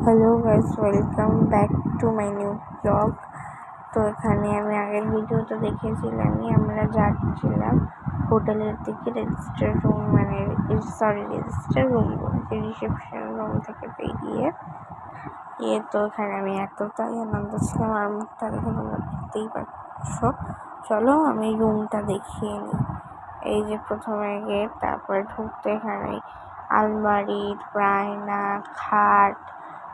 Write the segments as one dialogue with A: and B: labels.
A: Hello guys, welcome back to my new blog. তো এখানে আমি আগের ভিডিওতে দেখেছিলামই আমরা যাচ্ছিলাম হোটেলের দিকে রেজিস্টার রুম রেজিস্টার রুম বলছি রিসেপশন রুম থেকে বেরিয়ে তো এখানে আমি এতটাই আনন্দ ছিলাম, আর মুখটা দেখে তোমরা বুঝতেই পারছো। চলো আমি রুমটা দেখিয়ে নিই। এই যে প্রথমে গেট, তারপরে ঢুকতে এখানে আলমারি, আয়না, খাট,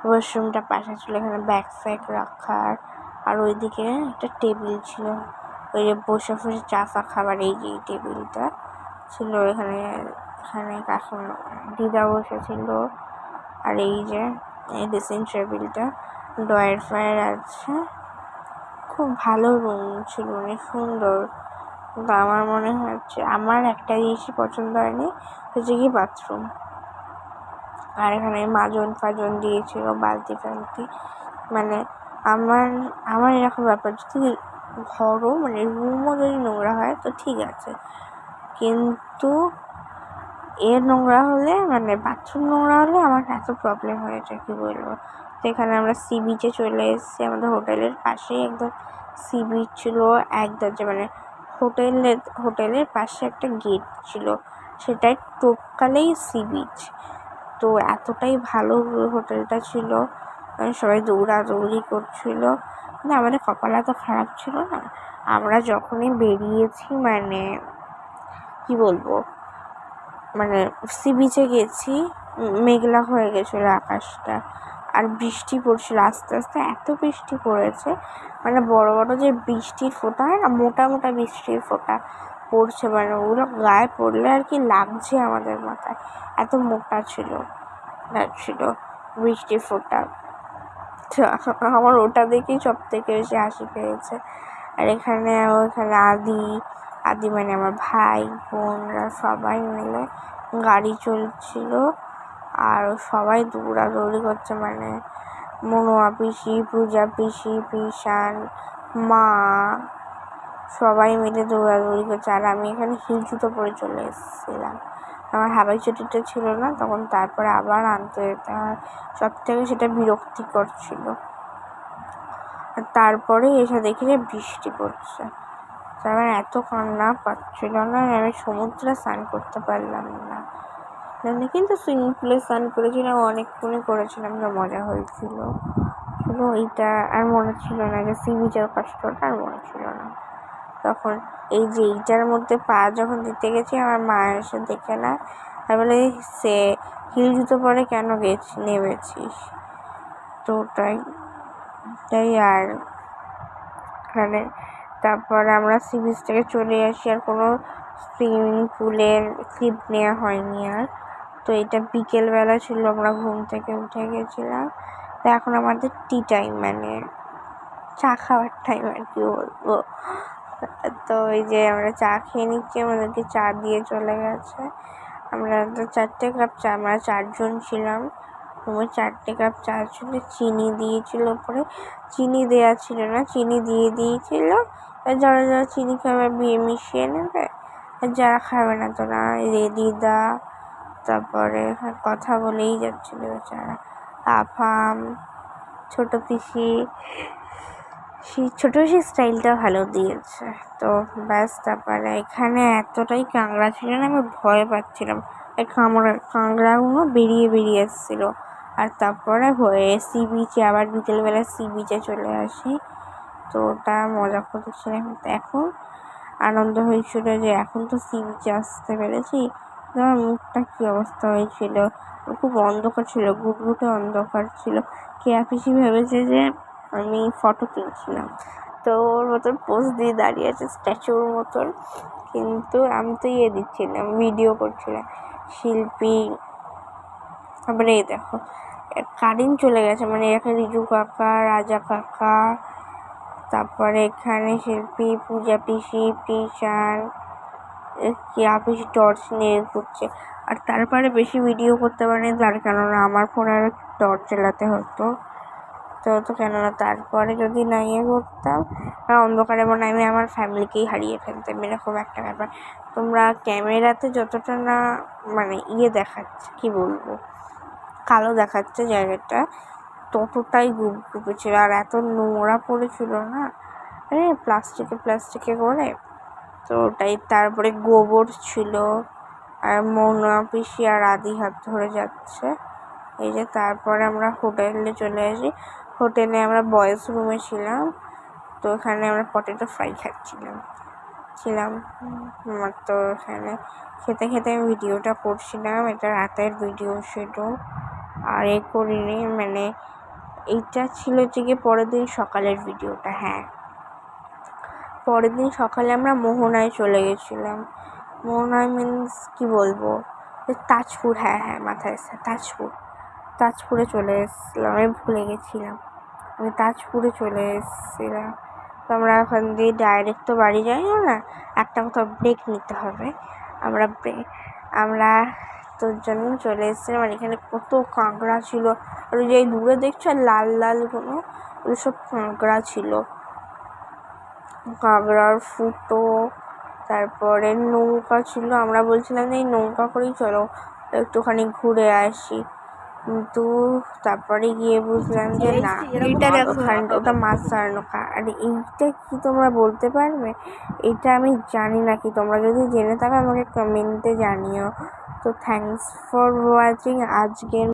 A: ওয়াশরুমটা পাশে ছিল, এখানে ব্যাগ ফ্যাগ রাখার, আর ওইদিকে একটা টেবিল ছিল, ওই যে বসে বসে চা ফা খাবার। এই যে টেবিলটা ছিল এখানে এখন দিদা বসেছিল। আর এই যে ড্রেসিং টেবিলটা, ড্রয়ার ফয়ার আছে। খুব ভালো রুম ছিল, অনেক সুন্দর। কিন্তু আমার মনে হচ্ছে আমার একটা জিনিসই পছন্দ হয়নি, হচ্ছে কি বাথরুম। আর এখানে মাজন ফাজন দিয়েছিল, বালতি ফালতি। মানে আমার এরকম ব্যাপার, যদি ঘরও রুমও যদি নোংরা হয় তো ঠিক আছে, কিন্তু নোংরা হলে বাথরুম নোংরা হলে আমার এত প্রবলেম হয়েছে কি বলবো। তো এখানে আমরা সি বিচে চলে এসেছি, আমাদের হোটেলের পাশেই একদম সি বিচ ছিল। এক দরজা হোটেলের পাশে একটা গেট ছিল, সেটাই টোপকালেই সি বিচ। তো এতটাই ভালো হোটেলটা ছিল, সবাই দৌড়াদৌড়ি করছিল। কিন্তু আমাদের কপাল এত খারাপ ছিল না, আমরা যখনই বেরিয়েছি কি বলবো, সি বিচে গেছি, মেঘলা হয়ে গেছিলো আকাশটা, আর বৃষ্টি পড়ছিল আস্তে আস্তে। এত বৃষ্টি পড়েছে, বড় বড় যে বৃষ্টির ফোঁটা হয় না, মোটা মোটা বৃষ্টির ফোঁটা পড়ছে, ওগুলো গায়ে পড়লে আর কি লাগছে আমাদের মাথায়, এত মোটা ছিল বৃষ্টির ফোঁটা। তো আমার ওটা দেখেই সব থেকে বেশি হাসি পেয়েছে। আর এখানে আদি আমার ভাই বোনরা সবাই মিলে গাড়ি চলছিল, আর সবাই দৌড়াদৌড়ি করছে, মনোয়া পিসি, পূজা পিসি, পিসান, মা, সবাই মিলে দৌড়াদৌড়ি করছে। আর আমি এখানে হিল জুতো পরে চলে এসেছিলাম, আমার হাওয়াই চটিটা ছিল না তখন, তারপরে আবার আনতে যেতে হয়। সব থেকে সেটা বিরক্তিকর ছিল। আর তারপরে এসে দেখি যে বৃষ্টি পড়ছে, আমার এত কান্না পাচ্ছিল না, আমি সমুদ্রে স্নান করতে পারলাম না। কিন্তু সুইমিং পুলে স্নান করেছিলাম, অনেকক্ষণই করেছিলাম, যা মজা হয়েছিল। শুধু এইটা আর মনে ছিল না, যে সি বিচের কষ্টটা আর মনে ছিল না। তখন এই যে এইটার মধ্যে পা যখন দিতে গেছি, আমার মা এসে দেখে না, আর বলে সে হিল জুতো পরে কেন নেমেছিস। তো তাই আর তারপর আমরা সি বিচ থেকে চলে আসি, আর কোনো সুইমিং পুলের ক্লিপ নেওয়া হয়নি আর। তো এটা বিকেলবেলা ছিল, আমরা ঘুম থেকে উঠে গেছিলাম। তো এখন আমাদের টি টাইম, চা খাওয়ার টাইম আর কি বলবো। তো এই যে আমরা চা খেয়ে নিচ্ছি, আমাদেরকে চা দিয়ে চলে গেছে। আমরা তো 4টে কাপ চা, আমরা 4জন ছিলাম, 4টে কাপ চা ছিল, চিনি দিয়েছিল উপরে, চিনি দেওয়া ছিল না, চিনি দিয়ে দিয়েছিল। যারা যারা চিনি খাবে বিয়ে মিশিয়ে নেবে, আর যারা খাবে না তোরা দিদা। তারপরে কথা বলেই যাচ্ছিল বেচারা আফাম, ছোট পিসি স্টাইলটা ভালো দিয়েছে। তো ব্যাস, তারপরে এখানে এতটাই কাঁকড়া ছিল না, আমি ভয় পাচ্ছিলাম, কাঁকড়াগুলো বেরিয়ে এসেছিলো। আর তারপরে সি বিচে আবার বিকেলবেলা সি বিচে চলে আসি। তো ওটা মজা করছিলাম। এখন আনন্দ হয়েছিল যে এখন তো সি বিচে আসতে পেরেছি। আমার মুখটা কী অবস্থা হয়েছিল, খুব অন্ধকার ছিল, ঘুটঘুটে অন্ধকার ছিল। কেয়া পিসি ভেবেছে যে আমি ফটো তুলছিলাম, তো ওর মতন পোজ দিয়ে দাঁড়িয়ে আছে স্ট্যাচুর মতন, কিন্তু আমি তো দিচ্ছিলাম, ভিডিও করছিলাম। শিল্পী, তারপরে এই দেখো কারেন্ট চলে গেছে, এখানে রিজু কাকা, রাজা কাকা, তারপরে এখানে শিল্পী, পূজা পিসি, পিসান, কেয়া পিসি টর্চ নিয়ে ঘুরছে। আর তারপরে বেশি ভিডিও করতে পারিনি, তার কেননা আমার ফোনে আরও টর্চ চালাতে হতো। তো কেননা তারপরে যদি না করতাম, অন্ধকারে আমি আমার ফ্যামিলিকেই হারিয়ে ফেলতাম, এরকম একটা ব্যাপার। তোমরা ক্যামেরাতে যতটা না দেখাচ্ছে, কি বলবো, কালো দেখাচ্ছে জায়গাটা, ততটাই গুপগুপে ছিল, আর এত নোংরা পড়েছিল না, প্লাস্টিকে করে। তো ওটাই, তারপরে গোবর ছিল, আর মৌনা পিসি আর আদি হাত ধরে যাচ্ছে। এই যে তারপরে আমরা হোটেলে চলে আসি। হোটেলে আমরা বয়েজ রুমে ছিলাম। তো এখানে আমরা পটেটো ফ্রাই খাচ্ছিলাম। তো এখানে খেতে খেতে আমি ভিডিওটা করছিলাম। এটা রাতের ভিডিও ছিল, আর করিনি, মানে এইটা ছিল যে গিয়ে পরের দিন সকালের ভিডিওটা। হ্যাঁ, পরের দিন সকালে আমরা মোহনায় চলে গেছিলাম। মোহনায় মিন্স কি বলবো, তাজপুর। হ্যাঁ, মাথায় এসে তাজপুরে চলে এসেছিলাম। আমি ভুলে গেছিলাম, আমি তাজপুরে চলে এসেছিলাম। তো আমরা ওখান দিয়ে ডাইরেক্ট তো বাড়ি যাইও না, একটা কোথাও ব্রেক নিতে হবে। আমরা তোর জন্য চলে এসেছিলাম। আর এখানে কত কাঁকড়া ছিল, আর ওই যে দূরে দেখছো লাল লাল কোনো, ওইসব কাঁকড়া ছিল, কাঁকড়ার ফুটো। তারপরে নৌকা ছিল, আমরা বলছিলাম যে এই নৌকা করেই চলো একটুখানি ঘুরে আসি, কিন্তু তারপরে গিয়ে বুঝলাম যে না, ওটা মাছ ধরার নৌকা। আর এইটা কি তোমরা বলতে পারবে? এটা আমি জানি না, কি তোমরা যদি জেনে থাকো আমাকে কমেন্টে জানিও। তো থ্যাংকস ফর ওয়াচিং আজকের